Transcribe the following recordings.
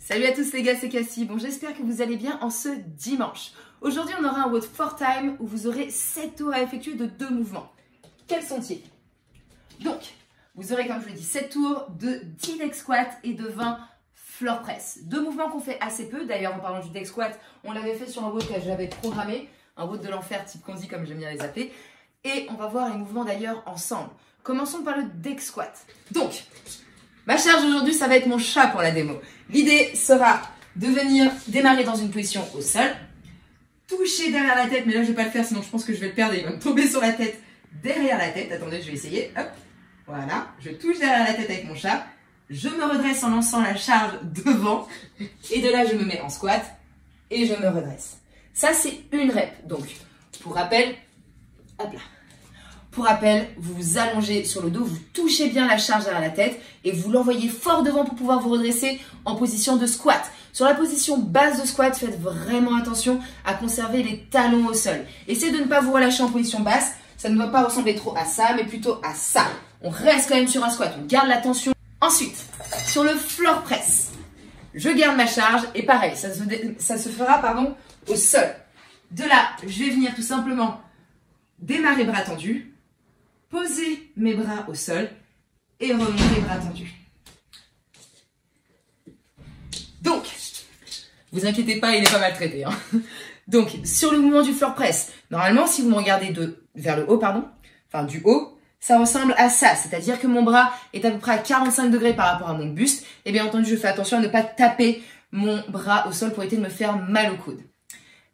Salut à tous les gars, c'est Cassie. Bon, j'espère que vous allez bien en ce dimanche. Aujourd'hui, on aura un WOD 4 time où vous aurez 7 tours à effectuer de 2 mouvements. Quels sont-ils? Donc, vous aurez, comme je l'ai dit, 7 tours de 10 deck squat et de 20 floor press. 2 mouvements qu'on fait assez peu. D'ailleurs, en parlant du deck squat, on l'avait fait sur un WOD que j'avais programmé, un WOD de l'enfer type Condi, comme j'aime bien les appeler. Et on va voir les mouvements d'ailleurs ensemble. Commençons par le deck squat. Donc, ma charge aujourd'hui, ça va être mon chat pour la démo. L'idée sera de venir démarrer dans une position au sol, toucher derrière la tête, mais là je vais pas le faire sinon je pense que je vais le perdre et il va me tomber sur la tête derrière la tête. Attendez, je vais essayer. Hop, voilà, je touche derrière la tête avec mon chat, je me redresse en lançant la charge devant et de là je me mets en squat et je me redresse. Ça c'est une rep. Donc, pour rappel, hop là. Pour rappel, vous vous allongez sur le dos, vous touchez bien la charge derrière la tête et vous l'envoyez fort devant pour pouvoir vous redresser en position de squat. Sur la position basse de squat, faites vraiment attention à conserver les talons au sol. Essayez de ne pas vous relâcher en position basse, ça ne doit pas ressembler trop à ça, mais plutôt à ça. On reste quand même sur un squat, on garde la tension. Ensuite, sur le floor press, je garde ma charge et pareil, ça se fera au sol. De là, je vais venir tout simplement démarrer bras tendus. Poser mes bras au sol et remonter bras tendus. Donc, vous inquiétez pas, il est pas mal traité. Donc, sur le mouvement du floor press, normalement, si vous me regardez vers le haut, du haut, ça ressemble à ça. C'est-à-dire que mon bras est à peu près à 45 degrés par rapport à mon buste. Et bien entendu, je fais attention à ne pas taper mon bras au sol pour éviter de me faire mal au coude.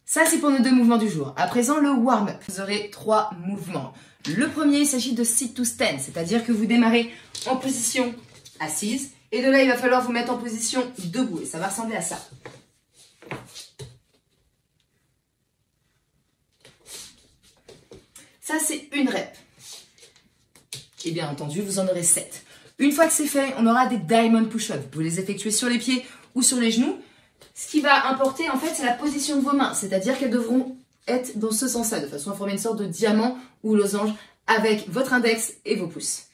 Ça, c'est pour nos 2 mouvements du jour. À présent, le warm-up. Vous aurez 3 mouvements. Le premier, il s'agit de sit to stand, c'est-à-dire que vous démarrez en position assise et de là, il va falloir vous mettre en position debout et ça va ressembler à ça. Ça, c'est une rep. Et bien entendu, vous en aurez 7. Une fois que c'est fait, on aura des diamond push-ups. Vous pouvez les effectuer sur les pieds ou sur les genoux. Ce qui va importer, en fait, c'est la position de vos mains, c'est-à-dire qu'elles devront être dans ce sens-là, de façon à former une sorte de diamant ou losange avec votre index et vos pouces.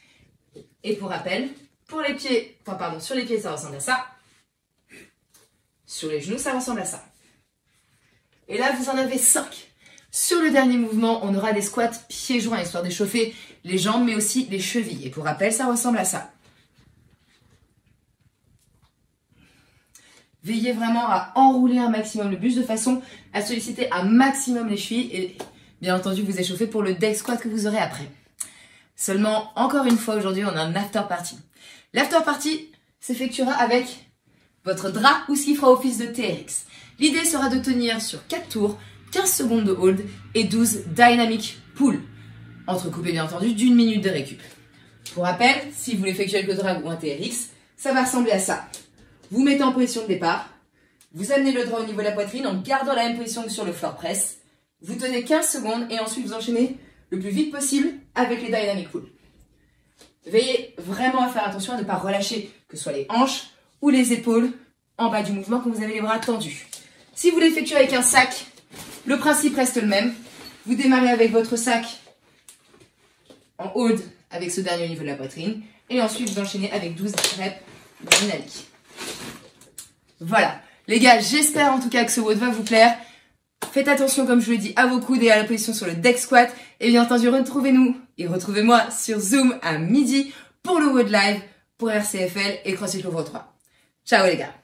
Et pour rappel, sur les pieds, ça ressemble à ça. Sur les genoux, ça ressemble à ça. Et là, vous en avez 5. Sur le dernier mouvement, on aura des squats pieds joints, histoire d'échauffer les jambes, mais aussi les chevilles. Et pour rappel, ça ressemble à ça. Veillez vraiment à enrouler un maximum le buste de façon à solliciter un maximum les chevilles et bien entendu vous échauffer pour le deck squat que vous aurez après. Seulement, encore une fois aujourd'hui, on a un after party. L'after party s'effectuera avec votre drap ou ce qui fera office de TRX. L'idée sera de tenir sur 4 tours, 15 secondes de hold et 12 dynamic pull. Entrecoupé bien entendu d'une minute de récup. Pour rappel, si vous l'effectuez avec le drag ou un TRX, ça va ressembler à ça. Vous mettez en position de départ, vous amenez le drap au niveau de la poitrine en gardant la même position que sur le floor press. Vous tenez 15 secondes et ensuite vous enchaînez le plus vite possible avec les dynamic pull. Veillez vraiment à faire attention à ne pas relâcher que ce soit les hanches ou les épaules en bas du mouvement quand vous avez les bras tendus. Si vous l'effectuez avec un sac, le principe reste le même. Vous démarrez avec votre sac en hold avec ce dernier au niveau de la poitrine et ensuite vous enchaînez avec 12 reps dynamiques. Voilà, les gars, j'espère en tout cas que ce WOD va vous plaire. Faites attention, comme je vous l'ai dit, à vos coudes et à la position sur le deck squat. Et bien entendu, retrouvez-nous et retrouvez-moi sur Zoom à midi pour le WOD Live, pour RCFL et CrossFit Louvre 3. Ciao les gars!